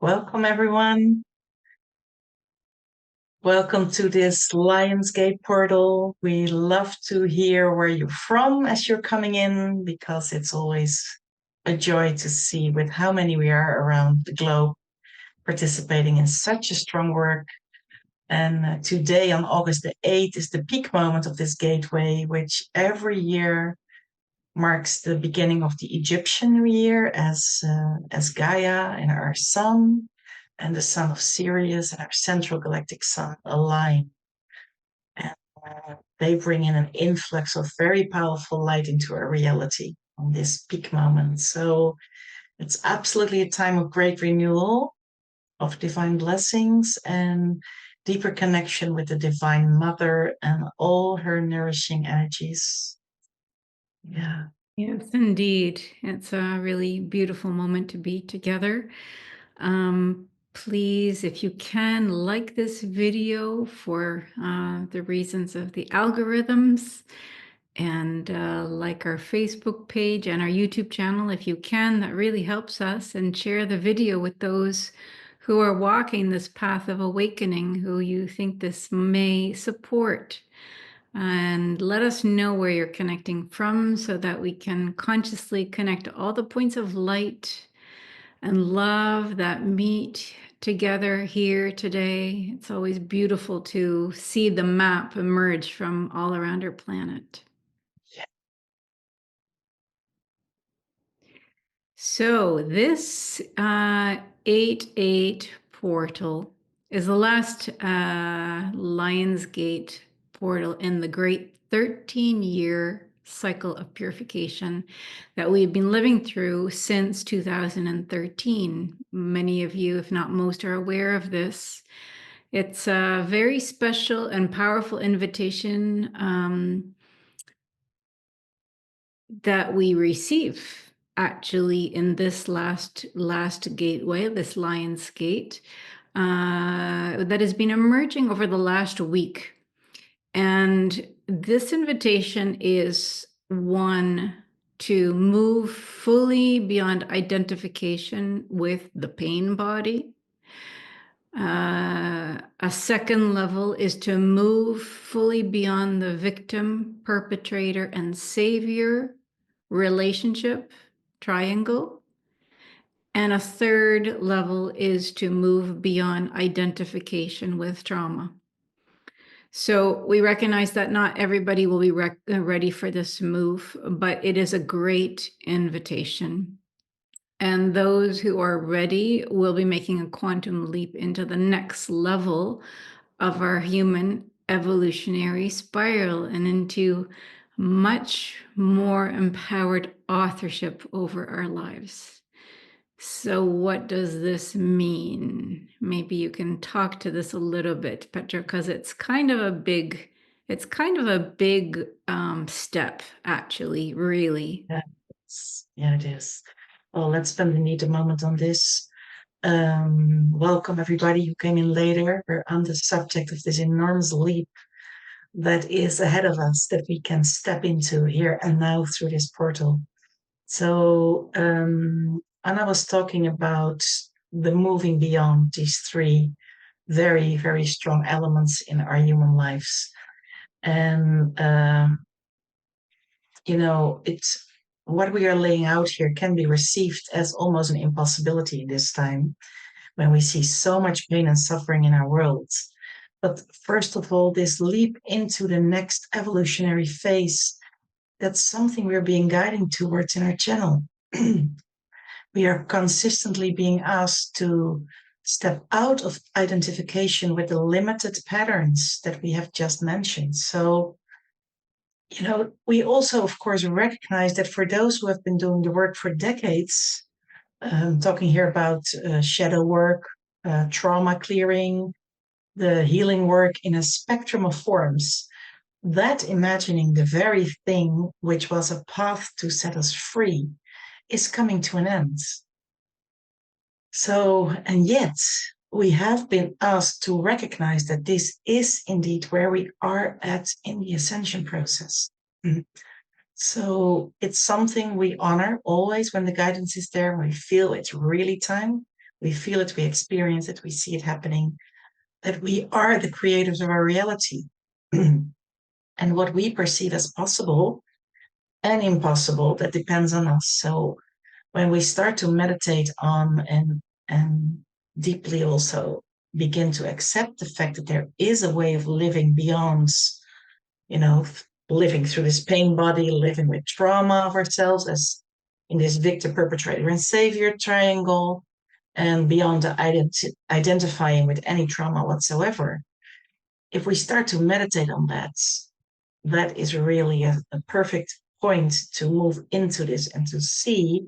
Welcome, everyone. Welcome to this Lionsgate portal. We love to hear where you're from as you're coming in, because it's always a joy to see with how many we are around the globe participating in such a strong work. And today, on August the 8th, is the peak moment of this gateway, which every year marks the beginning of the Egyptian New Year as Gaia and our sun and the sun of Sirius and our central galactic sun align. And they bring in an influx of very powerful light into our reality on this peak moment. So it's absolutely a time of great renewal, of divine blessings and deeper connection with the Divine Mother and all her nourishing energies. Yeah. Yes, indeed. It's a really beautiful moment to be together. Please, if you can, like this video for the reasons of the algorithms, and like our Facebook page and our YouTube channel if you can. That really helps us. And share the video with those who are walking this path of awakening, who you think this may support. And let us know where you're connecting from so that we can consciously connect all the points of light and love that meet together here today. It's always beautiful to see the map emerge from all around our planet. So this 8-8 portal is the last Lionsgate portal in the great 13-year cycle of purification that we've been living through since 2013. Many of you, if not most, are aware of this. It's a very special and powerful invitation that we receive actually in this last gateway, this Lion's Gate, that has been emerging over the last week. And this invitation is one to move fully beyond identification with the pain body. A second level is to move fully beyond the victim, perpetrator, and savior relationship triangle. And a third level is to move beyond identification with trauma. So we recognize that not everybody will be ready for this move, but it is a great invitation. And those who are ready will be making a quantum leap into the next level of our human evolutionary spiral and into much more empowered authorship over our lives. So what does this mean? Maybe you can talk to this a little bit, Petra, because it's kind of a big step, actually, really. Yeah, it is. Well, let's spend a moment on this. Welcome everybody who came in later. We're on the subject of this enormous leap that is ahead of us that we can step into here and now through this portal. So Anna was talking about the moving beyond these three very, very strong elements in our human lives. And, it's what we are laying out here can be received as almost an impossibility this time when we see so much pain and suffering in our world. But first of all, this leap into the next evolutionary phase, that's something we're being guided towards in our channel. We are consistently being asked to step out of identification with the limited patterns that we have just mentioned. So, we also, of course, recognize that for those who have been doing the work for decades, talking here about shadow work, trauma clearing, the healing work in a spectrum of forms, that imagining the very thing which was a path to set us free is coming to an end. So, and yet we have been asked to recognize that this is indeed where we are at in the ascension process. So it's something we honor always when the guidance is there, when we feel it's really time. we feel it, we experience it, we see it happening, that we are the creators of our reality. And what we perceive as possible and impossible, that depends on us. So when we start to meditate on and deeply also begin to accept the fact that there is a way of living beyond, living through this pain body, living with trauma of ourselves as in this victim, perpetrator, and savior triangle, and beyond identifying with any trauma whatsoever. If we start to meditate on that, that is really a perfect point to move into this and to see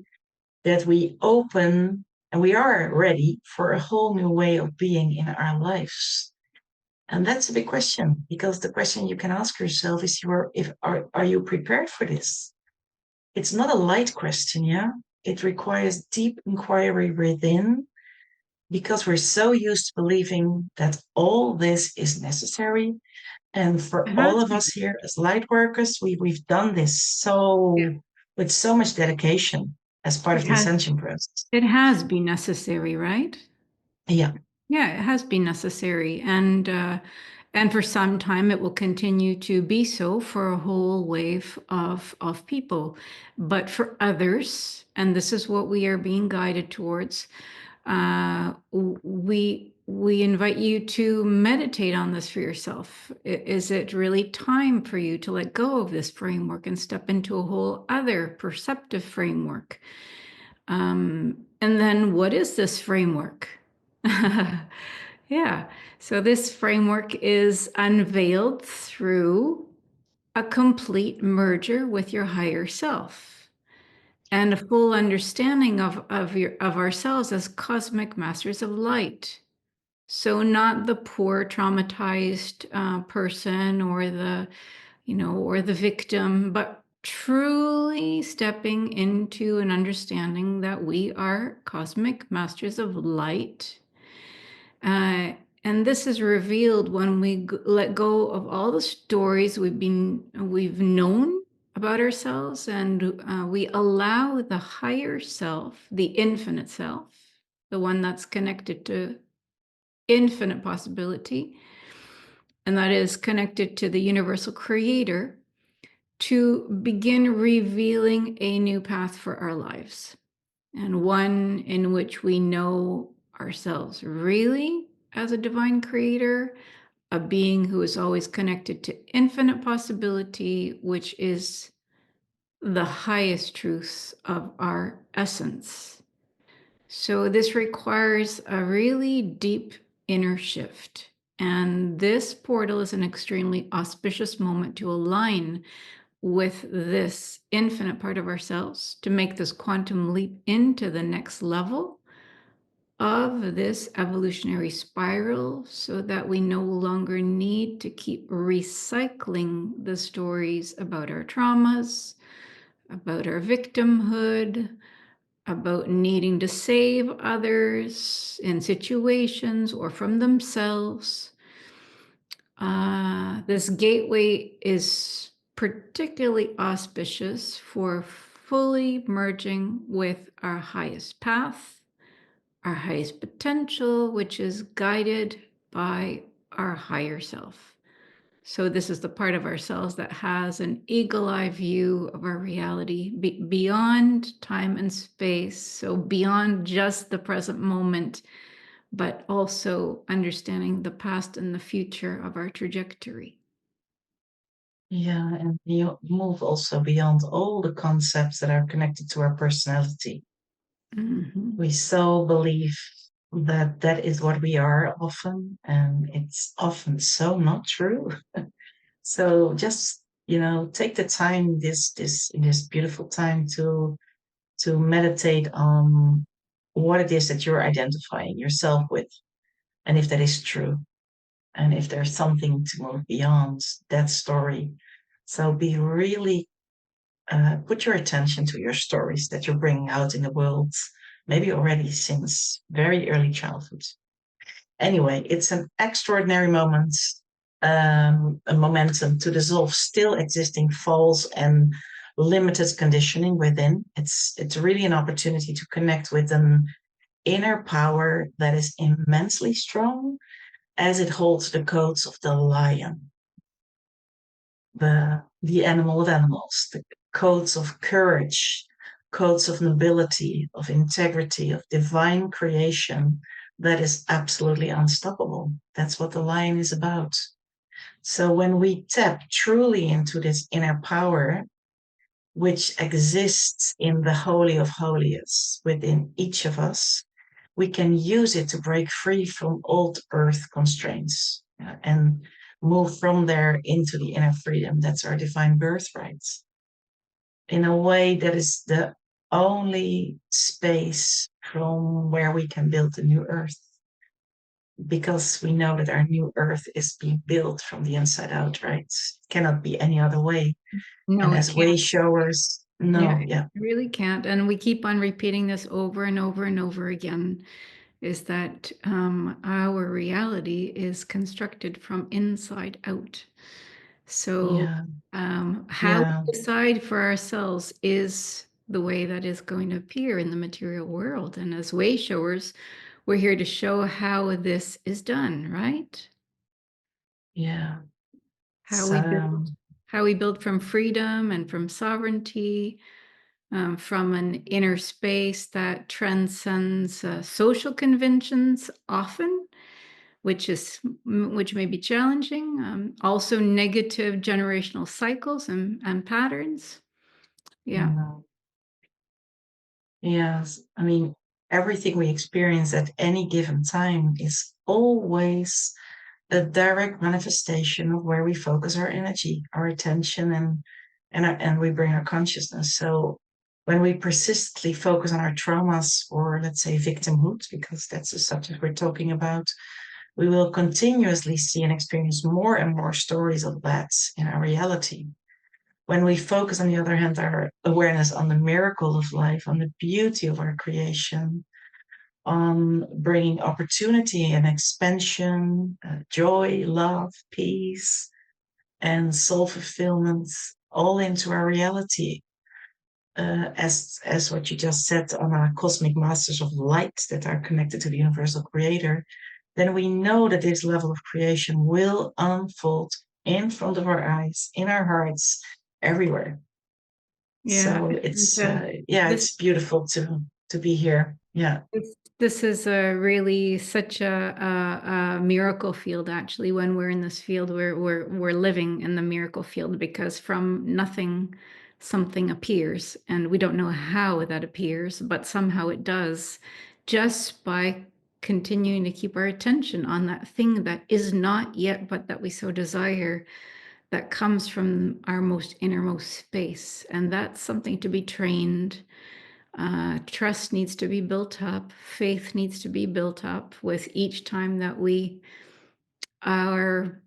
that we open and we are ready for a whole new way of being in our lives. And that's a big question, because the question you can ask yourself is, are you prepared for this? It's not a light question, yeah? It requires deep inquiry within, because we're so used to believing that all this is necessary. And for all of us here as light workers, we've done this with so much dedication as part of the ascension process. It has been necessary, right? Yeah. Yeah, it has been necessary. And for some time, it will continue to be so for a whole wave of people. But for others, and this is what we are being guided towards, we invite you to meditate on this for yourself. Is it really time for you to let go of this framework and step into a whole other perceptive framework? And then what is this framework? Yeah, so this framework is unveiled through a complete merger with your higher self and a full understanding of ourselves as cosmic masters of light. So not the poor traumatized person or the victim, but truly stepping into an understanding that we are cosmic masters of light. And this is revealed when we let go of all the stories we've known about ourselves, and we allow the higher self, the infinite self, the one that's connected to infinite possibility, and that is connected to the universal creator, to begin revealing a new path for our lives, and one in which we know ourselves really as a divine creator, a being who is always connected to infinite possibility, which is the highest truth of our essence. So this requires a really deep inner shift. And this portal is an extremely auspicious moment to align with this infinite part of ourselves, to make this quantum leap into the next level of this evolutionary spiral, so that we no longer need to keep recycling the stories about our traumas, about our victimhood, about needing to save others in situations or from themselves. This gateway is particularly auspicious for fully merging with our highest path, our highest potential, which is guided by our higher self. So this is the part of ourselves that has an eagle-eye view of our reality beyond time and space, so beyond just the present moment, but also understanding the past and the future of our trajectory. Yeah, and you move also beyond all the concepts that are connected to our personality. Mm-hmm. We so believe that that is what we are often, and it's often so not true. So just, take the time in this beautiful time to meditate on what it is that you're identifying yourself with, and if that is true, and if there's something to move beyond that story. So be really put your attention to your stories that you're bringing out in the world, maybe already since very early childhood. Anyway, it's an extraordinary moment, a momentum to dissolve still existing false and limited conditioning within. It's really an opportunity to connect with an inner power that is immensely strong, as it holds the codes of the lion, the animal of animals, the codes of courage, codes of nobility, of integrity, of divine creation that is absolutely unstoppable. That's what the lion is about. So when we tap truly into this inner power, which exists in the Holy of Holies within each of us, we can use it to break free from old earth constraints, and move from there into the inner freedom. That's our divine birthright. In a way that is the only space from where we can build a new earth. Because we know that our new earth is being built from the inside out, right? It cannot be any other way. No, And it as can't. way showers, Yeah, no, it really can't. And we keep on repeating this over and over and over again, is that our reality is constructed from inside out. So yeah, how yeah, we decide for ourselves is the way that is going to appear in the material world. And as way showers, we're here to show how this is done, right? yeah. How So, we build, how we build from freedom and from sovereignty, from an inner space that transcends social conventions often, which may be challenging. Also, negative generational cycles and patterns. Yeah. yes, I mean, everything we experience at any given time is always a direct manifestation of where we focus our energy, our attention, and we bring our consciousness. So when we persistently focus on our traumas, or let's say victimhood, because that's the subject we're talking about, we will continuously see and experience more and more stories of that in our reality. When we focus, on the other hand, our awareness on the miracle of life, on the beauty of our creation, on bringing opportunity and expansion, joy, love, peace, and soul fulfillment all into our reality, as what you just said, on our cosmic masters of light that are connected to the universal creator, then we know that this level of creation will unfold in front of our eyes, in our hearts, everywhere. Yeah. So And, this it's beautiful to be here. Yeah, this is a really such a miracle field. Actually, when we're in this field, we're living in the miracle field, because from nothing something appears, and we don't know how that appears, but somehow it does, just by continuing to keep our attention on that thing that is not yet, but that we so desire, that comes from our most innermost space. And that's something to be trained. Trust needs to be built up. Faith needs to be built up with each time that we are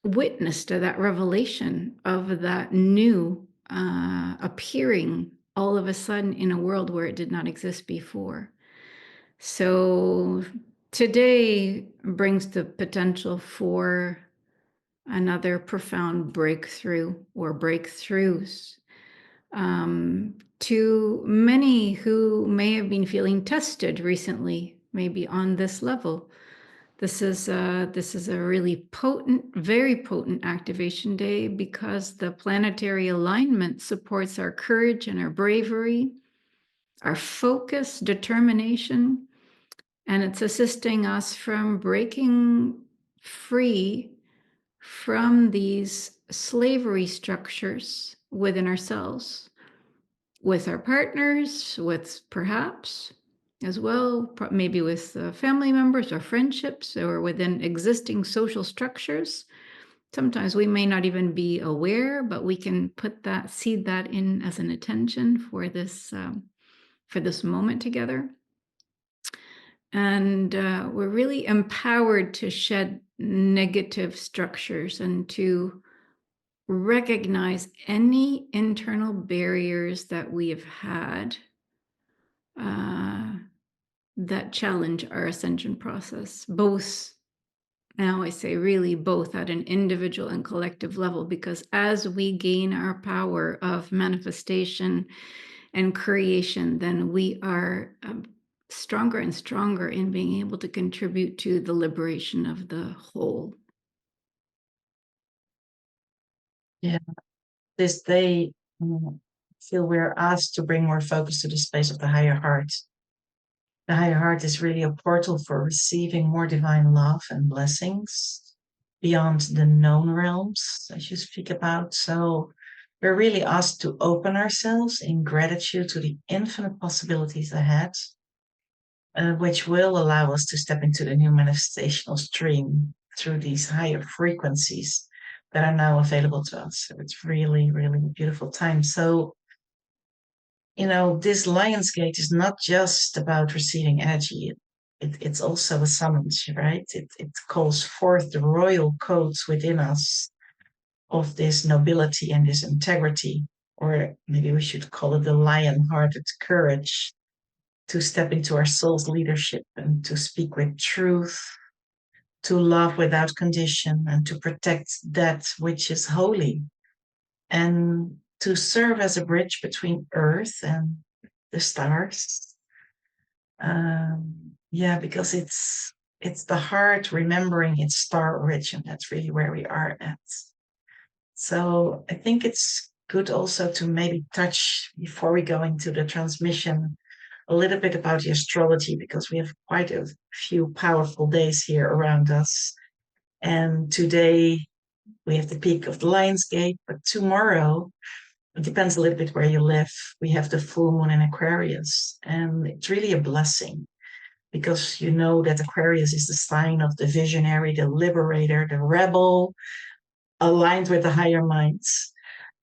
witness to that revelation of that new appearing all of a sudden in a world where it did not exist before. So today brings the potential for another profound breakthrough or breakthroughs, to many who may have been feeling tested recently, maybe on this level. This is a really potent, very potent activation day, because the planetary alignment supports our courage and our bravery, our focus, determination, and it's assisting us from breaking free from these slavery structures within ourselves, with our partners, with perhaps as well, maybe with family members or friendships, or within existing social structures. Sometimes we may not even be aware, but we can seed that in as an intention for this moment together. And we're really empowered to shed negative structures and to recognize any internal barriers that we have had that challenge our ascension process, both, now I say really both, at an individual and collective level, because as we gain our power of manifestation and creation, then we are stronger and stronger in being able to contribute to the liberation of the whole. Yeah, this day, I feel we're asked to bring more focus to the space of the higher heart. The higher heart is really a portal for receiving more divine love and blessings beyond the known realms, as you speak about. So we're really asked to open ourselves in gratitude to the infinite possibilities ahead, which will allow us to step into the new manifestational stream through these higher frequencies that are now available to us. So it's really, really a beautiful time. So, this Lionsgate is not just about receiving energy. It's also a summons, right? It calls forth the royal codes within us of this nobility and this integrity, or maybe we should call it the lion-hearted courage to step into our soul's leadership and to speak with truth, to love without condition, and to protect that which is holy, and to serve as a bridge between earth and the stars. Because it's the heart remembering its star origin. That's really where we are at. So I think it's good also to maybe touch, before we go into the transmission, a little bit about the astrology, because we have quite a few powerful days here around us. And today we have the peak of the Lionsgate, but tomorrow, it depends a little bit where you live, we have the full moon in Aquarius. And it's really a blessing, because you know that Aquarius is the sign of the visionary, the liberator, the rebel, aligned with the higher minds.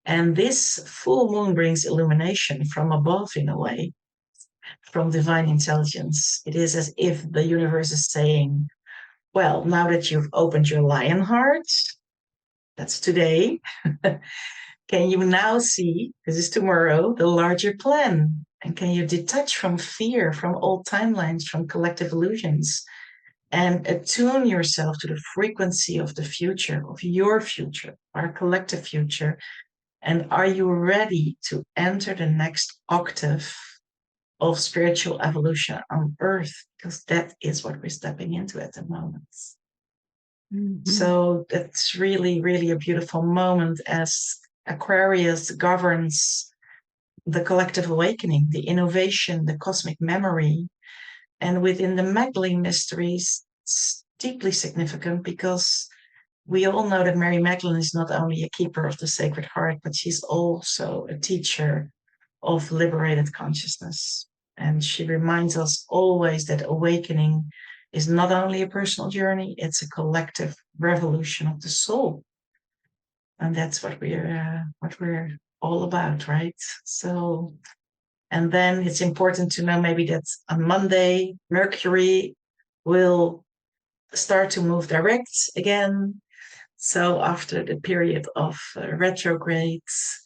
And this full moon brings illumination from above, in a way, from divine intelligence. It is as if the universe is saying, well, now that you've opened your lion heart, that's today, can you now see, this is tomorrow, the larger plan? And can you detach from fear, from old timelines, from collective illusions, and attune yourself to the frequency of the future, of your future, our collective future? And are you ready to enter the next octave of spiritual evolution on Earth? Because that is what we're stepping into at the moment. Mm-hmm. So that's really, really a beautiful moment, as Aquarius governs the collective awakening, the innovation, the cosmic memory. And within the Magdalene mysteries, it's deeply significant, because we all know that Mary Magdalene is not only a keeper of the Sacred Heart, but she's also a teacher of liberated consciousness. And she reminds us always that awakening is not only a personal journey, it's a collective revolution of the soul. And that's what we're all about, right? So, and then it's important to know maybe that on Monday, Mercury will start to move direct again. So after the period of retrogrades,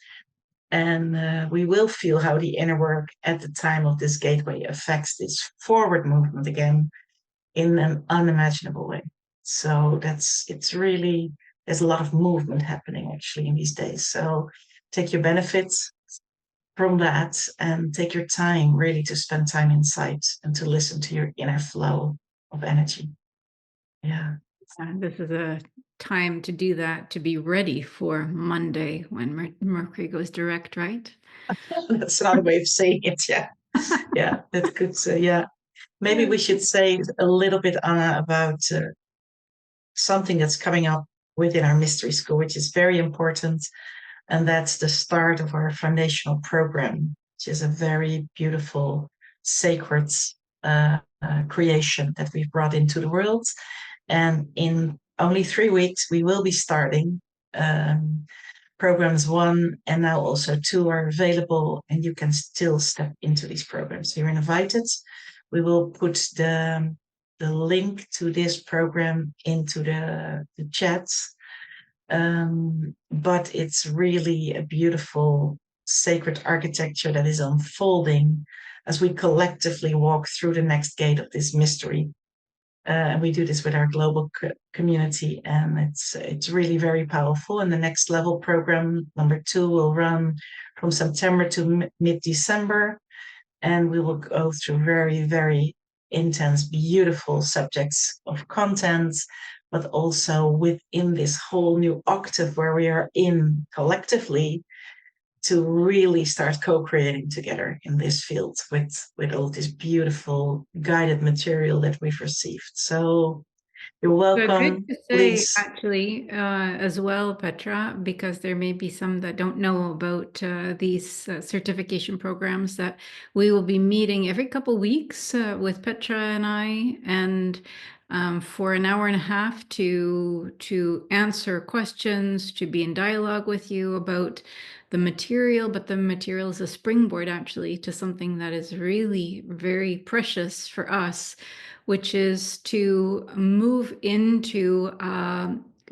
and we will feel how the inner work at the time of this gateway affects this forward movement again in an unimaginable way. So there's a lot of movement happening actually in these days. So take your benefits from that and take your time really to spend time inside and to listen to your inner flow of energy. Yeah. This is a time to do that, to be ready for Monday when Mercury goes direct, right? That's another way of saying it. Yeah. Yeah, that's good. So, yeah. Maybe we should say a little bit, Anna, about something that's coming up within our mystery school, which is very important. And that's the start of our foundational program, which is a very beautiful, sacred creation that we've brought into the world. And in only 3 weeks, we will be starting. Programs 1 and now also 2 are available, and you can still step into these programs. You're invited. We will put the link to this program into the chats. But it's really a beautiful sacred architecture that is unfolding as we collectively walk through the next gate of this mystery. And we do this with our global community, and it's really very powerful. And the next level program, number 2, will run from September to mid-December. and we will go through very, very intense, beautiful subjects of content, but also within this whole new octave where we are in collectively to really start co-creating together in this field with all this beautiful guided material that we've received. So you're welcome. Good to say, Please. actually, as well, Petra, because there may be some that don't know about these certification programs, that we will be meeting every couple weeks with Petra and I, and for an hour and a half to answer questions, to be in dialogue with you about the material, but the material is a springboard actually to something that is really very precious for us, which is to move into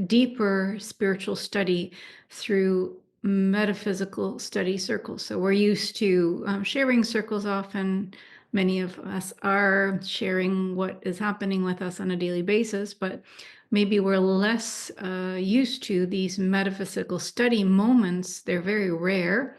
deeper spiritual study through metaphysical study circles. So we're used to sharing circles often. Many of us are sharing what is happening with us on a daily basis, but maybe we're less used to these metaphysical study moments. They're very rare,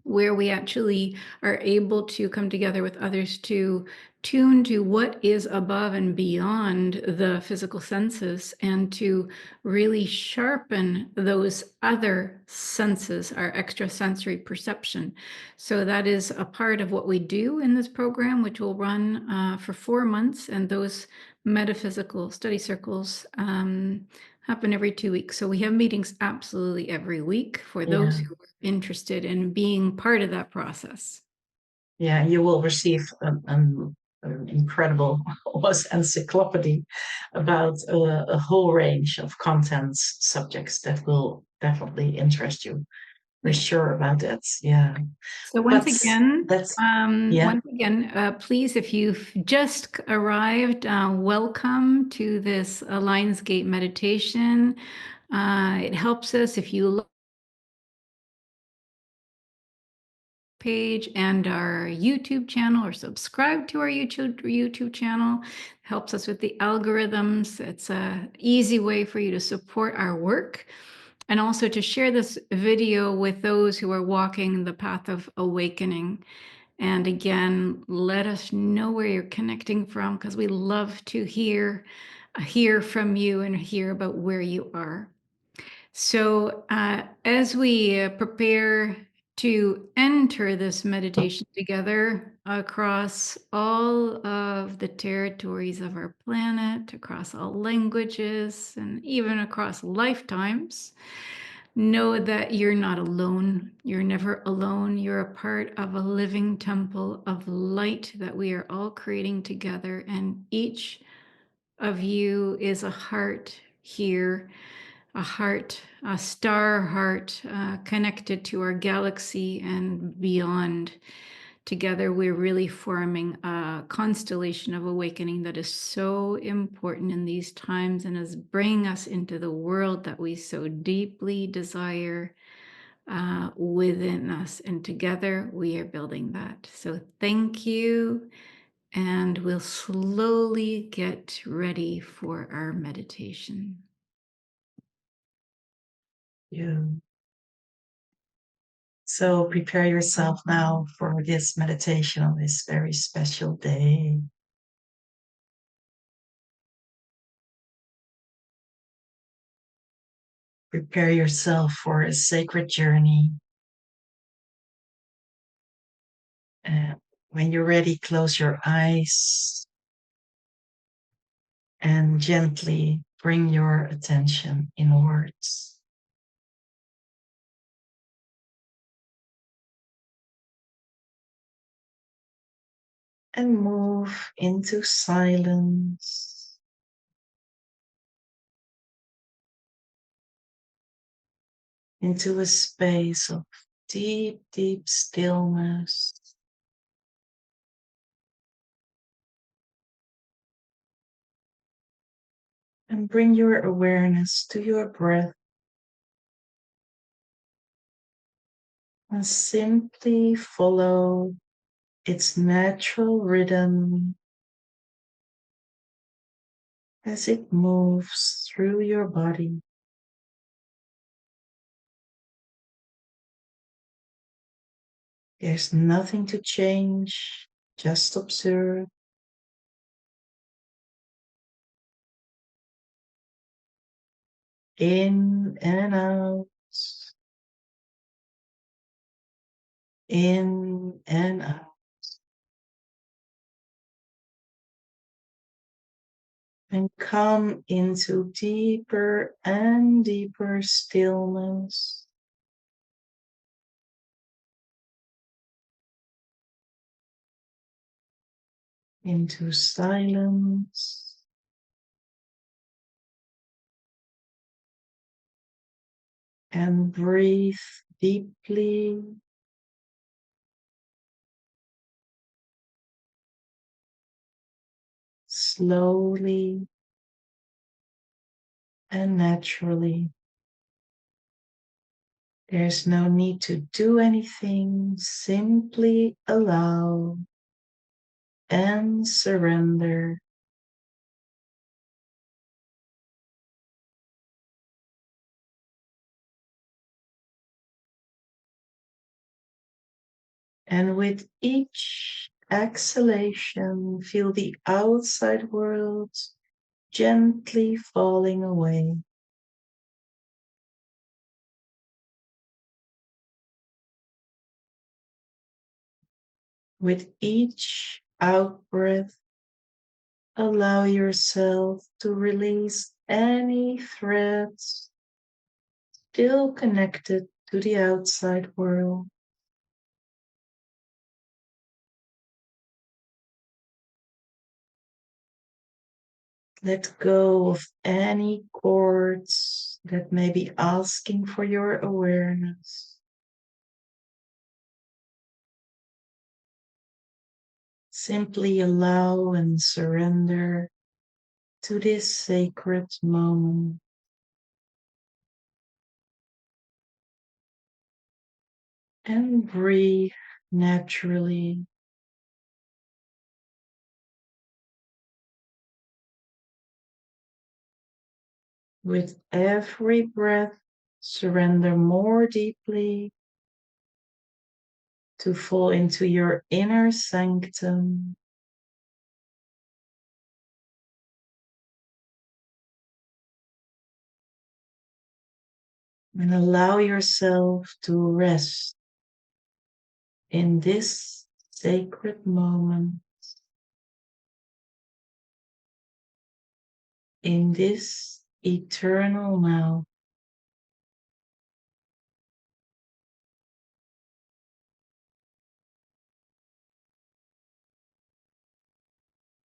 where we actually are able to come together with others to tune to what is above and beyond the physical senses, and to really sharpen those other senses, our extrasensory perception. So that is a part of what we do in this program, which will run for 4 months, and those metaphysical study circles happen every 2 weeks. So we have meetings absolutely every week for those who are interested in being part of that process. Yeah, you will receive an incredible encyclopedia about a whole range of contents, subjects that will definitely interest you. We're sure about that. Yeah. So once again, please, if you've just arrived, welcome to this Lionsgate meditation. It helps us if you look page and our YouTube channel, or subscribe to our YouTube channel. Helps us with the algorithms. It's a easy way for you to support our work, and also to share this video with those who are walking the path of awakening. And again, let us know where you're connecting from, because we love to hear from you and hear about where you are. So as we prepare to enter this meditation together across all of the territories of our planet, across all languages, and even across lifetimes, know that you're not alone. You're never alone. You're a part of a living temple of light that we are all creating together. And each of you is a heart here, a heart, a star heart, connected to our galaxy and beyond. Together, we're really forming a constellation of awakening that is so important in these times, and is bringing us into the world that we so deeply desire within us. And together, we are building that. So thank you. And we'll slowly get ready for our meditation. Yeah. So prepare yourself now for this meditation on this very special day. Prepare yourself for a sacred journey. When you're ready, close your eyes and gently bring your attention inwards. And move into silence. Into a space of deep, deep stillness. And bring your awareness to your breath. And simply follow its natural rhythm as it moves through your body. There's nothing to change, just observe. In and out, in and out. And come into deeper and deeper stillness. Into silence. And breathe deeply. Slowly and naturally. There's no need to do anything, simply allow and surrender. And with each exhalation, feel the outside world gently falling away. With each out-breath, allow yourself to release any threads still connected to the outside world. Let go of any cords that may be asking for your awareness. Simply allow and surrender to this sacred moment. And breathe naturally. With every breath, surrender more deeply to fall into your inner sanctum. And allow yourself to rest in this sacred moment, in this eternal now.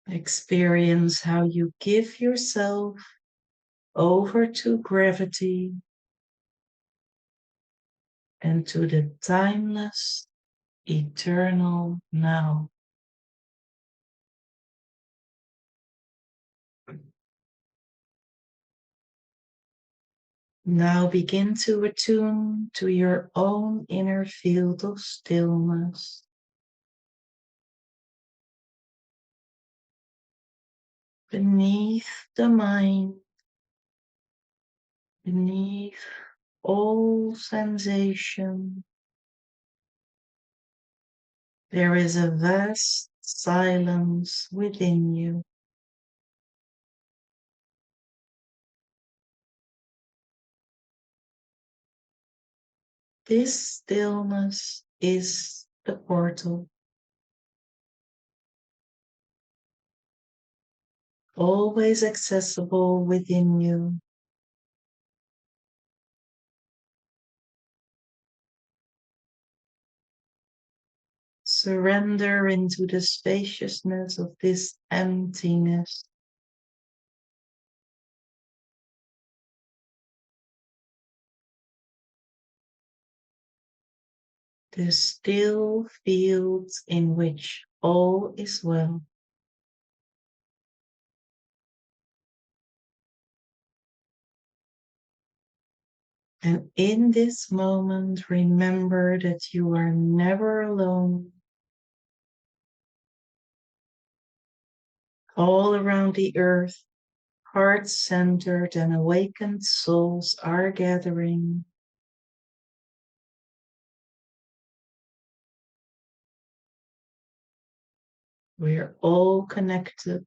Experience how you give yourself over to gravity and to the timeless, eternal now. Now begin to attune to your own inner field of stillness. Beneath the mind, beneath all sensation, there is a vast silence within you. This stillness is the portal, always accessible within you. Surrender into the spaciousness of this emptiness. The still fields in which all is well. And in this moment, remember that you are never alone. All around the earth, heart-centered and awakened souls are gathering. We're all connected,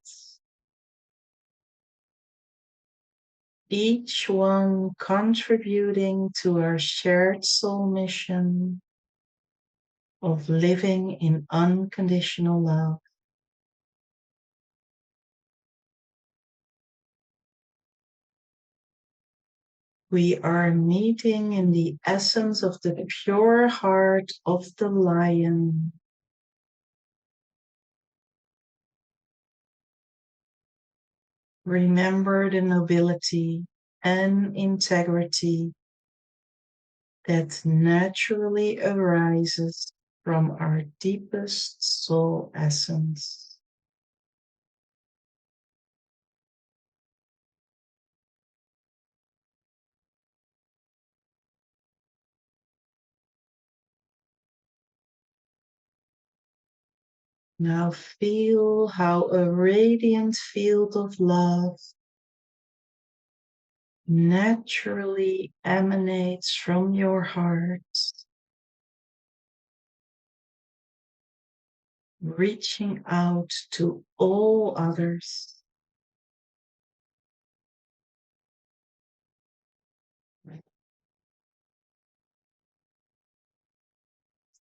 each one contributing to our shared soul mission of living in unconditional love. We are meeting in the essence of the pure heart of the lion. Remember the nobility and integrity that naturally arises from our deepest soul essence. Now feel how a radiant field of love naturally emanates from your heart, reaching out to all others.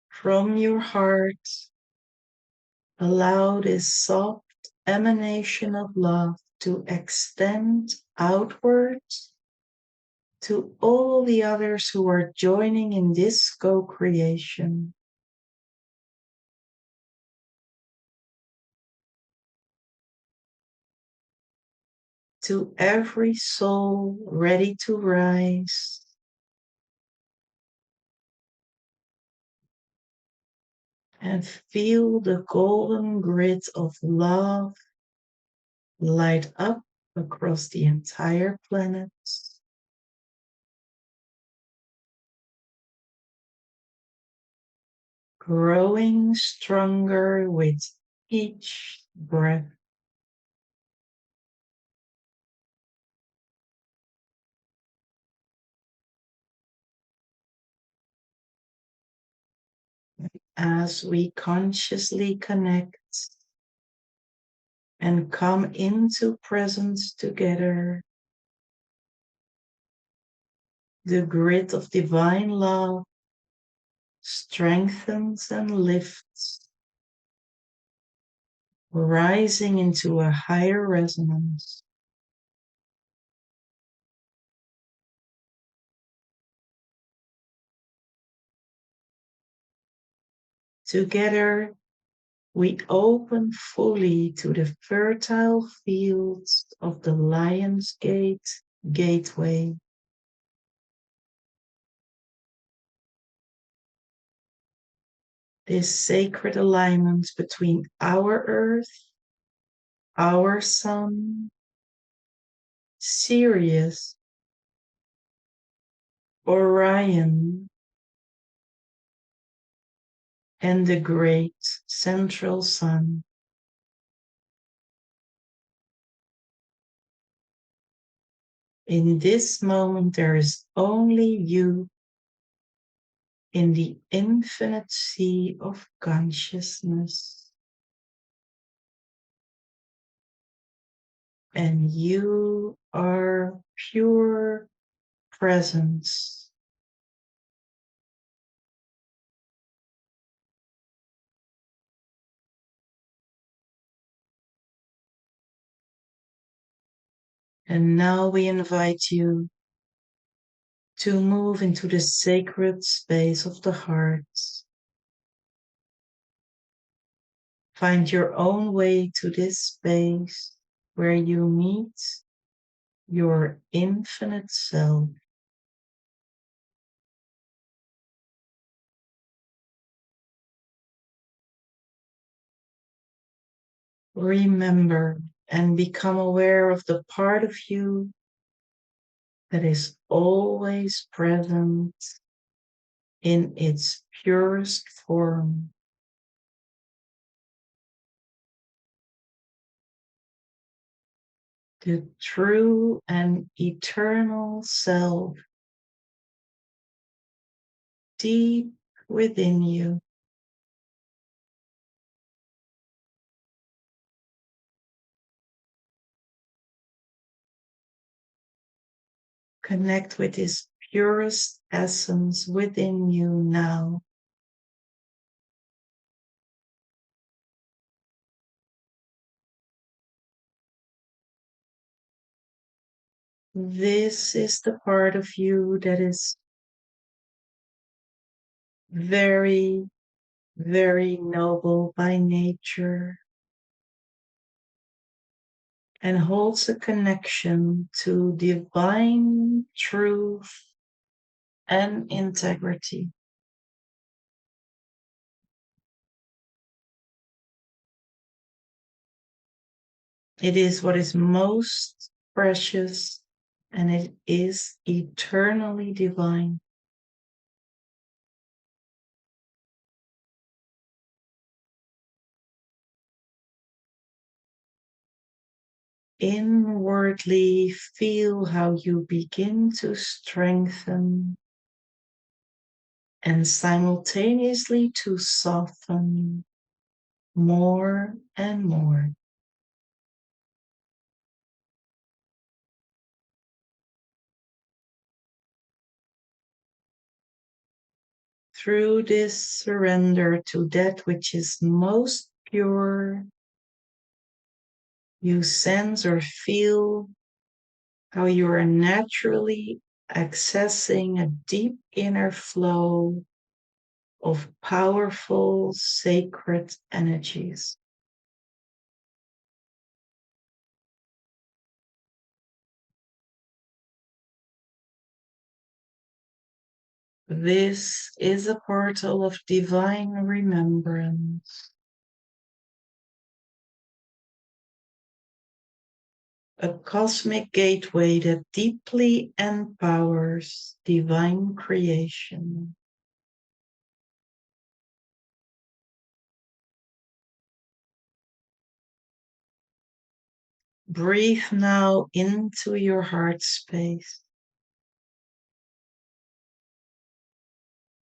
From your heart, allow this soft emanation of love to extend outwards to all the others who are joining in this co-creation. To every soul ready to rise, and feel the golden grid of love light up across the entire planet. Growing stronger with each breath. As we consciously connect and come into presence together, the grid of divine love strengthens and lifts, rising into a higher resonance. Together, we open fully to the fertile fields of the Lionsgate gateway. This sacred alignment between our earth, our sun, Sirius, Orion, and the great central sun. In this moment, there is only you in the infinite sea of consciousness. And you are pure presence. And now we invite you to move into the sacred space of the heart. Find your own way to this space where you meet your infinite self. Remember and become aware of the part of you that is always present in its purest form. The true and eternal self deep within you. Connect with this purest essence within you now. This is the part of you that is very, very noble by nature and holds a connection to divine truth and integrity. It is what is most precious, and it is eternally divine. Inwardly feel how you begin to strengthen and simultaneously to soften more and more. Through this surrender to that which is most pure, you sense or feel how you are naturally accessing a deep inner flow of powerful sacred energies. This is a portal of divine remembrance, a cosmic gateway that deeply empowers divine creation. Breathe now into your heart space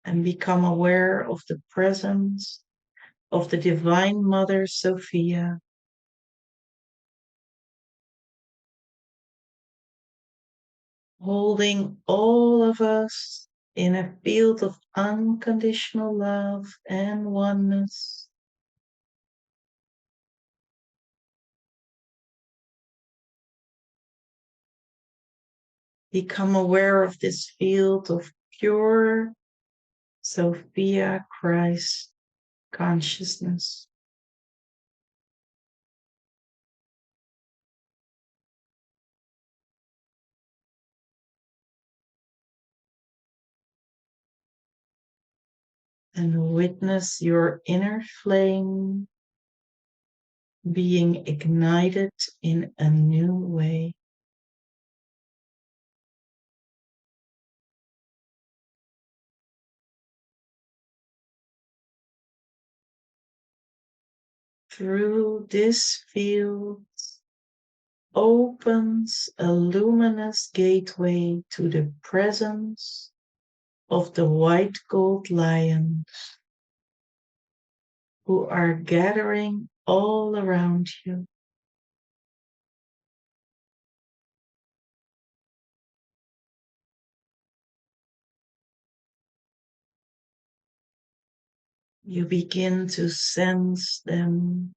and become aware of the presence of the Divine Mother Sophia, holding all of us in a field of unconditional love and oneness. Become aware of this field of pure Sophia Christ consciousness. And witness your inner flame being ignited in a new way. Through this field opens a luminous gateway to the presence of the white gold lions who are gathering all around you. You begin to sense them,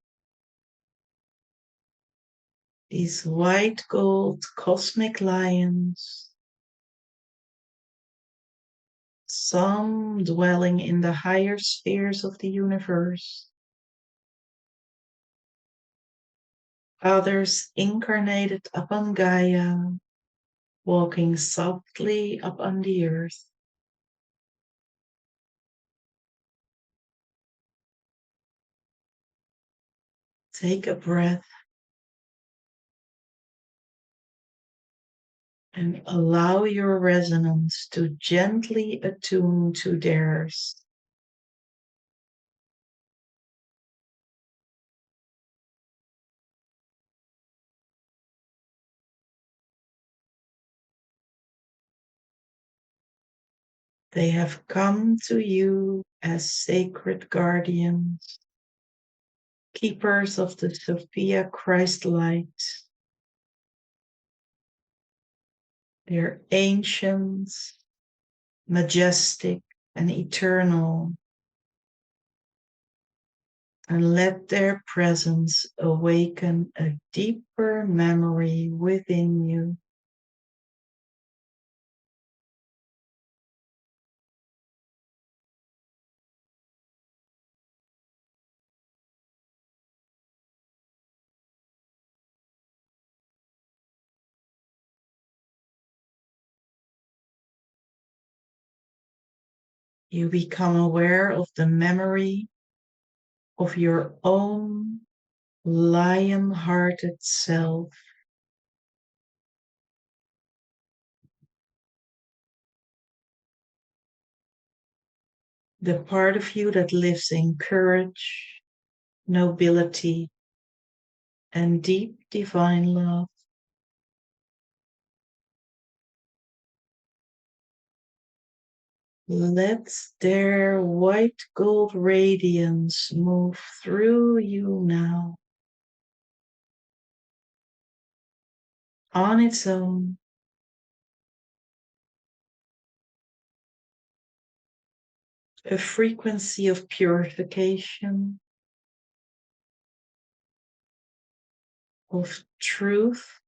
these white gold cosmic lions, some dwelling in the higher spheres of the universe, others incarnated upon Gaia, walking softly upon the earth. Take a breath and allow your resonance to gently attune to theirs. They have come to you as sacred guardians, keepers of the Sophia Christ light, They're ancient, majestic, and eternal. And let their presence awaken a deeper memory within you. You become aware of the memory of your own lion-hearted self. The part of you that lives in courage, nobility, and deep divine love. Let their white gold radiance move through you now. On its own. A frequency of purification, of truth,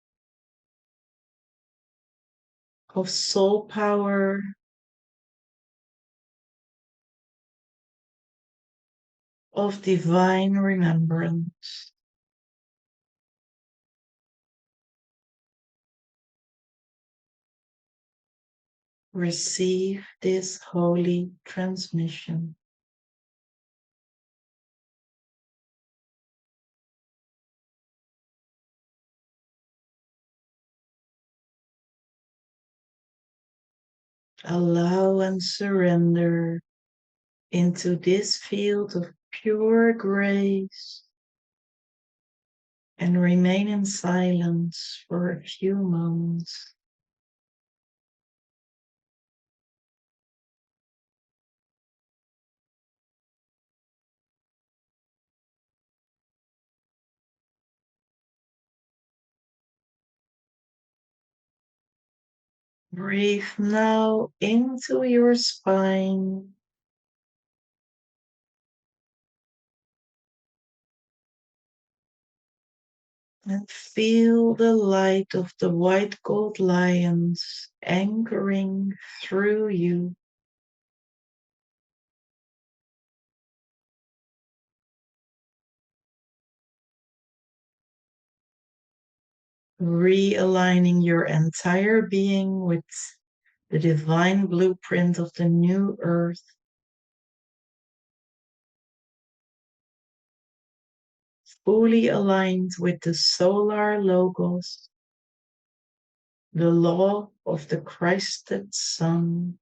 of soul power, of divine remembrance. Receive this holy transmission. Allow and surrender into this field of pure grace and remain in silence for a few moments. Breathe now into your spine. And feel the light of the white gold lions anchoring through you. Realigning your entire being with the divine blueprint of the new earth. Fully aligned with the solar logos, the law of the Christed sun,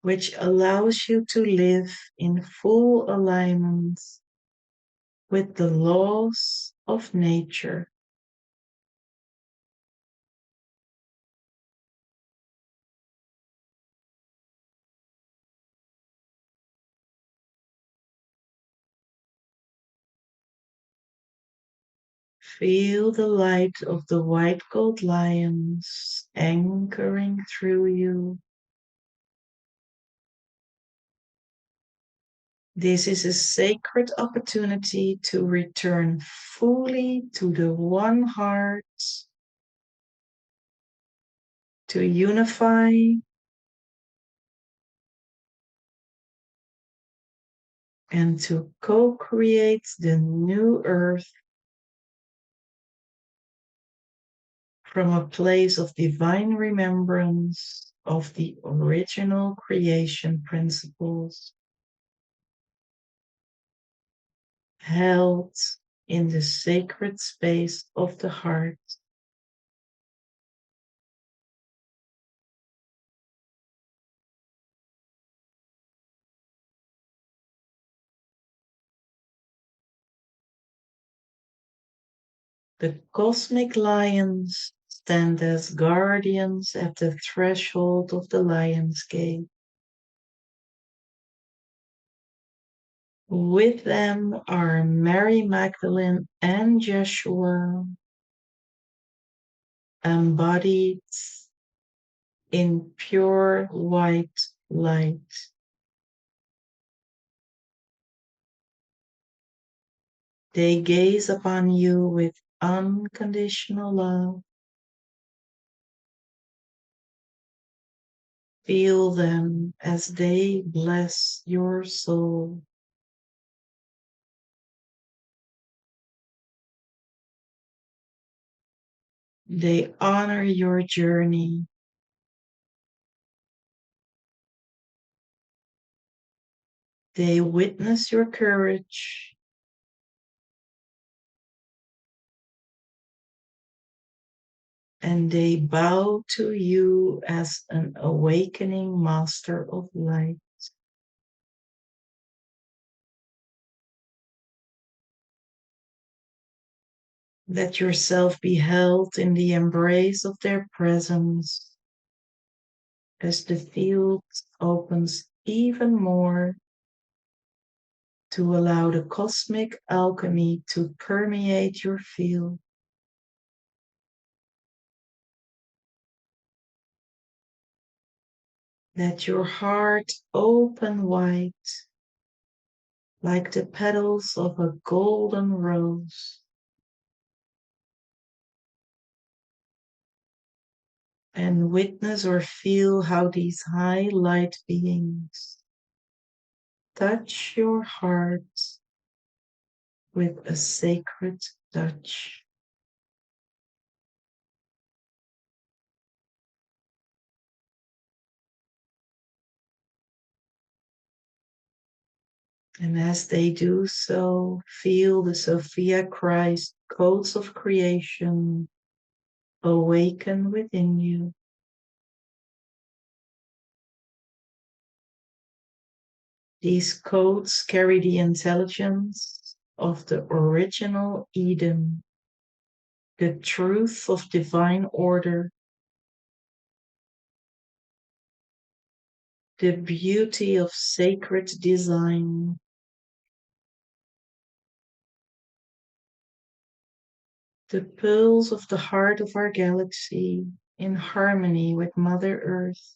which allows you to live in full alignment with the laws of nature. Feel the light of the white gold lions anchoring through you. This is a sacred opportunity to return fully to the one heart, to unify and to co-create the new earth from a place of divine remembrance of the original creation principles held in the sacred space of the heart. The cosmic lions stand as guardians at the threshold of the Lionsgate. With them are Mary Magdalene and Joshua, embodied in pure white light. They gaze upon you with unconditional love. Feel them as they bless your soul. They honor your journey. They witness your courage. And they bow to you as an awakening master of light. Let yourself be held in the embrace of their presence as the field opens even more to allow the cosmic alchemy to permeate your field. Let your heart open wide like the petals of a golden rose. And witness or feel how these high light beings touch your heart with a sacred touch. And as they do so, feel the Sophia Christ codes of creation awaken within you. These codes carry the intelligence of the original Eden, the truth of divine order, the beauty of sacred design, the pulse of the heart of our galaxy in harmony with Mother Earth.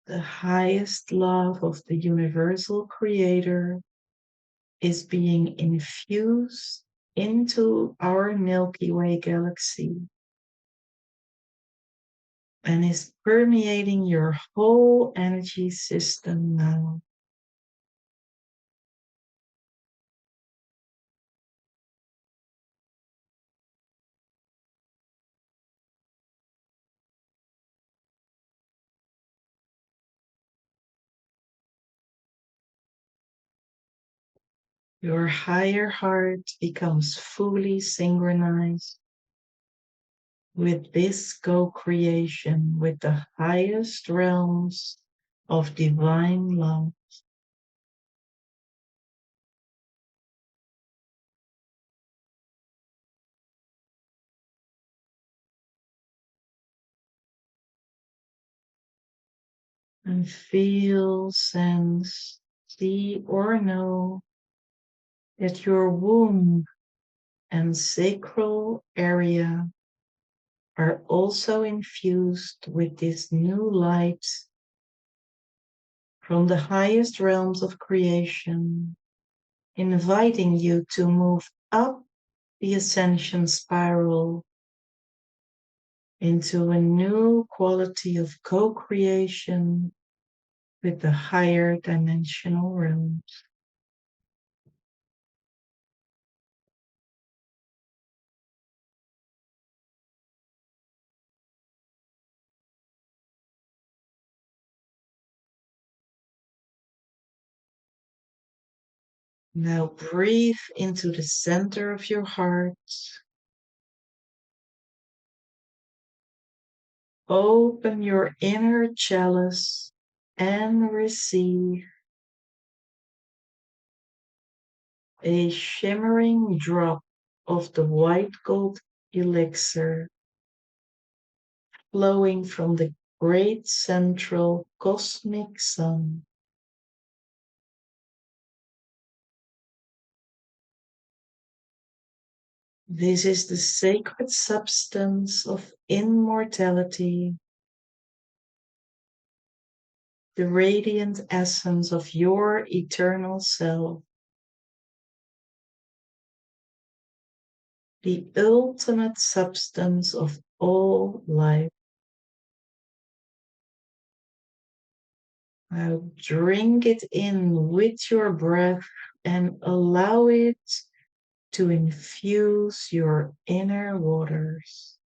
The highest love of the universal creator is being infused into our Milky Way galaxy and is permeating your whole energy system now. Your higher heart becomes fully synchronized with this co-creation with the highest realms of divine love. And feel, sense, see, or know that your womb and sacral area are also infused with this new light from the highest realms of creation, inviting you to move up the ascension spiral into a new quality of co-creation with the higher dimensional realms. Now breathe into the center of your heart. Open your inner chalice and receive a shimmering drop of the white gold elixir flowing from the great central cosmic sun. This is the sacred substance of immortality, the radiant essence of your eternal self, the ultimate substance of all life. Now drink it in with your breath and allow it to infuse your inner waters.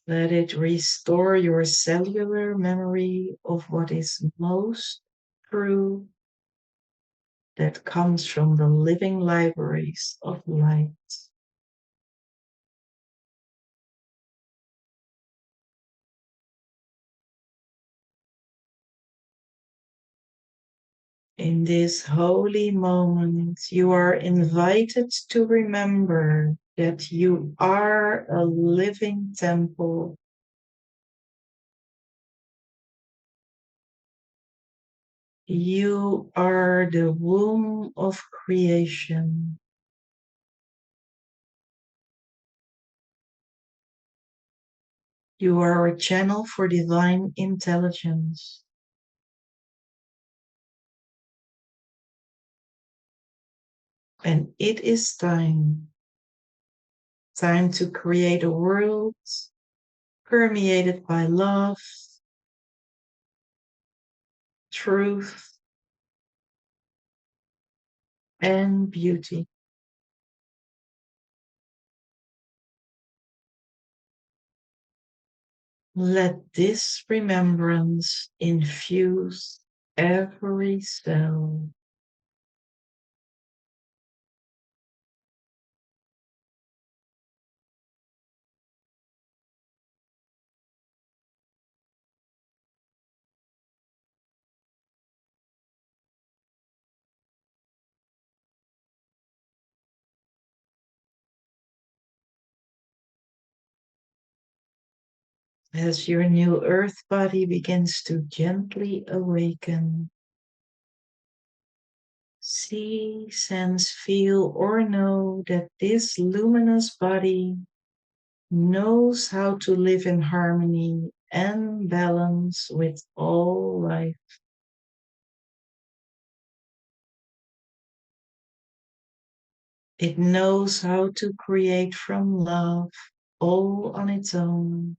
Let it restore your cellular memory of what is most true that comes from the living libraries of light. In this holy moment, you are invited to remember that you are a living temple. You are the womb of creation. You are a channel for divine intelligence. And it is time to create a world permeated by love, truth, and beauty. Let this remembrance infuse every cell. As your new earth body begins to gently awaken, see, sense, feel, or know that this luminous body knows how to live in harmony and balance with all life. It knows how to create from love all on its own.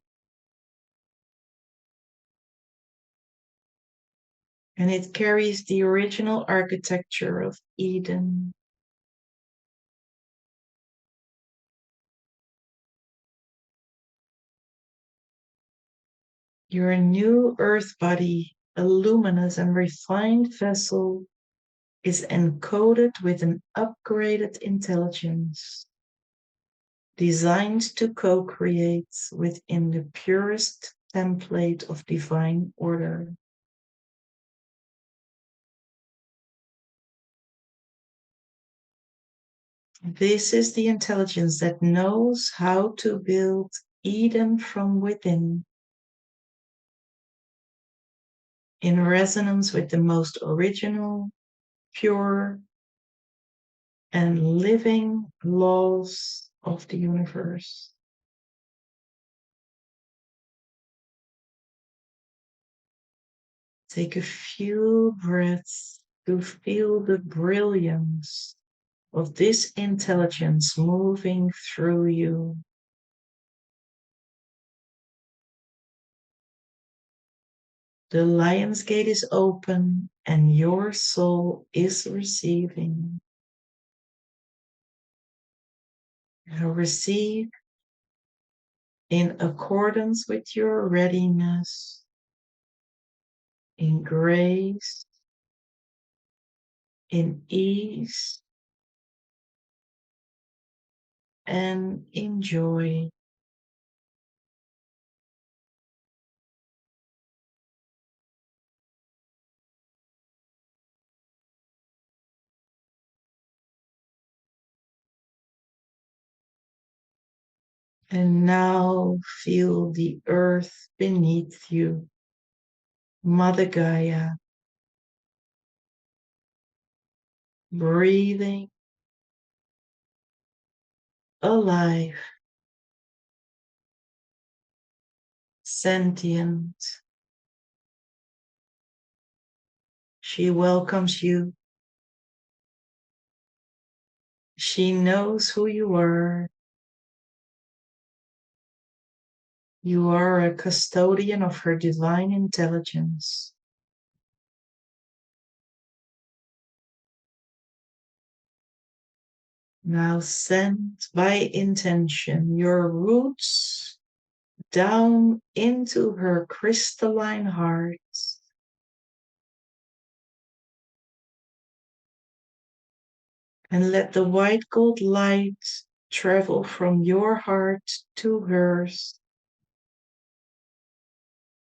And it carries the original architecture of Eden. Your new earth body, a luminous and refined vessel, is encoded with an upgraded intelligence, designed to co-create within the purest template of divine order. This is the intelligence that knows how to build Eden from within, in resonance with the most original, pure, and living laws of the universe. Take a few breaths to feel the brilliance of this intelligence moving through you. The Lionsgate is open and your soul is receiving. Now receive in accordance with your readiness, in grace, in ease, and in joy. And now feel the earth beneath you, Mother Gaia, breathing, alive, sentient. She welcomes you. She knows who you are. You are a custodian of her divine intelligence. Now send by intention your roots down into her crystalline heart. And let the white gold light travel from your heart to hers,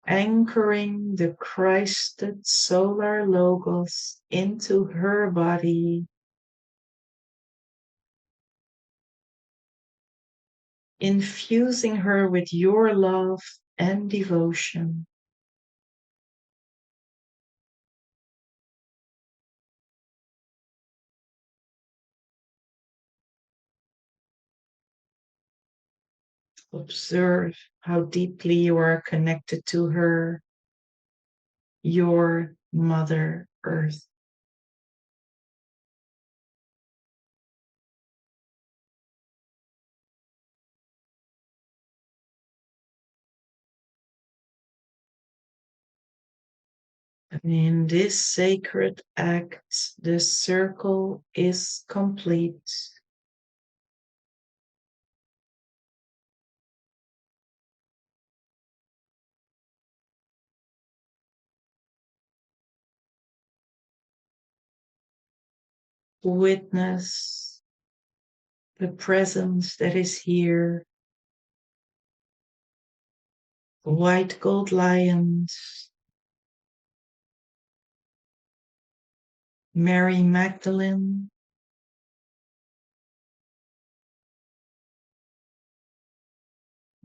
anchoring the Christed solar logos into her body, infusing her with your love and devotion. Observe how deeply you are connected to her, your Mother Earth. And in this sacred act, the circle is complete. Witness the presence that is here. White gold lions, Mary Magdalene,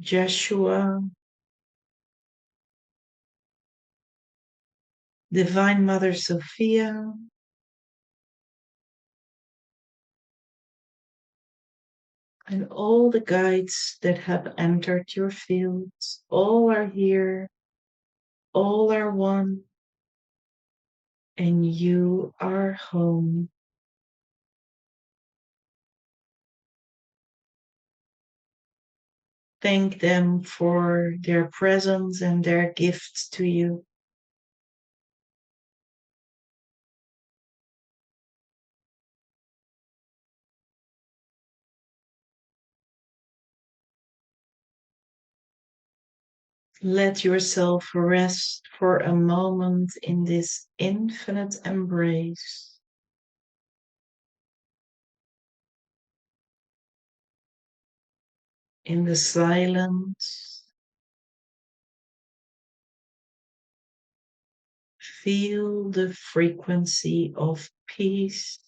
Joshua, Divine Mother Sophia, and all the guides that have entered your fields. All are here, all are one, and you are home. Thank them for their presence and their gifts to you. Let yourself rest for a moment in this infinite embrace. In the silence, feel the frequency of peace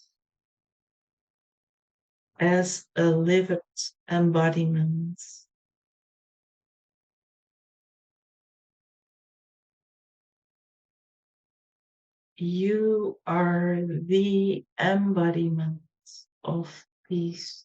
as a lived embodiment. You are the embodiment of peace.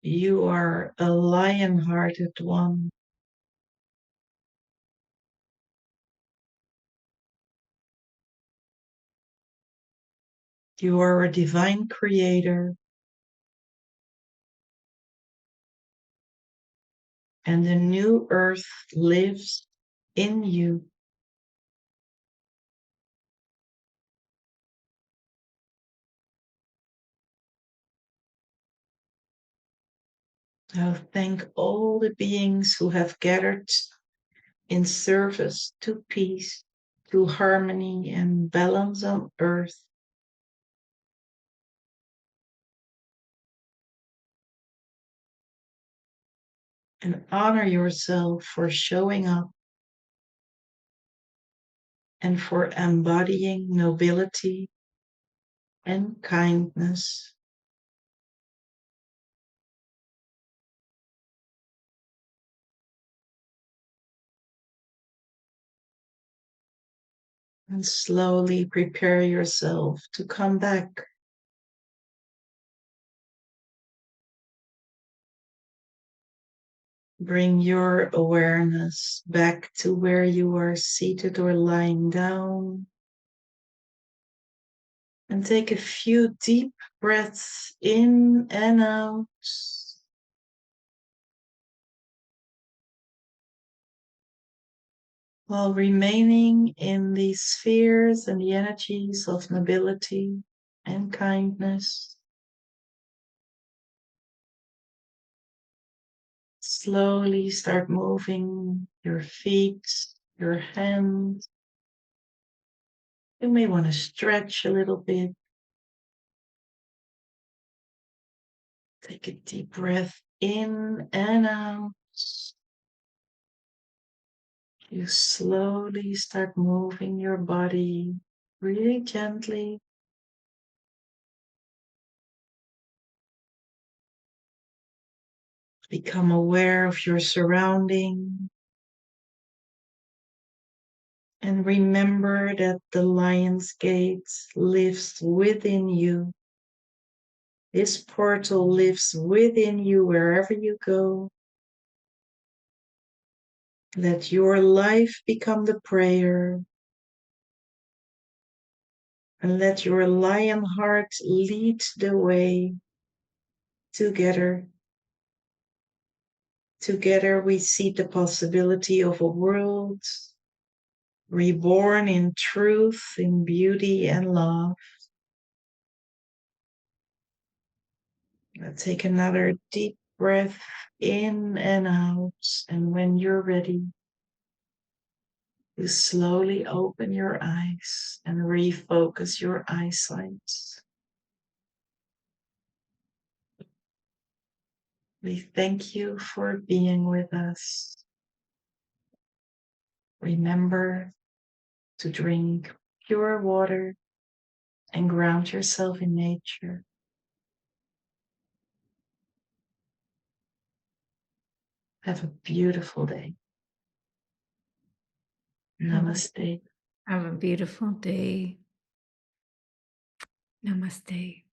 You are a lion-hearted one. You are a divine creator, and the new earth lives in you. Now thank all the beings who have gathered in service to peace, to harmony and balance on earth. And honor yourself for showing up and for embodying nobility and kindness. And slowly prepare yourself to come back. Bring your awareness back to where you are seated or lying down. And take a few deep breaths in and out. While remaining in the spheres and the energies of nobility and kindness. Slowly start moving your feet, your hands. You may want to stretch a little bit. Take a deep breath in and out. You slowly start moving your body really gently. Become aware of your surrounding. And remember that the Lionsgate lives within you. This portal lives within you wherever you go. Let your life become the prayer. And let your lion heart lead the way. Together we see the possibility of a world reborn in truth, in beauty and love. Let's take another deep breath in and out. And when you're ready, you slowly open your eyes and refocus your eyesight. We thank you for being with us. Remember to drink pure water and ground yourself in nature. Have a beautiful day. Namaste. Have a beautiful day. Namaste.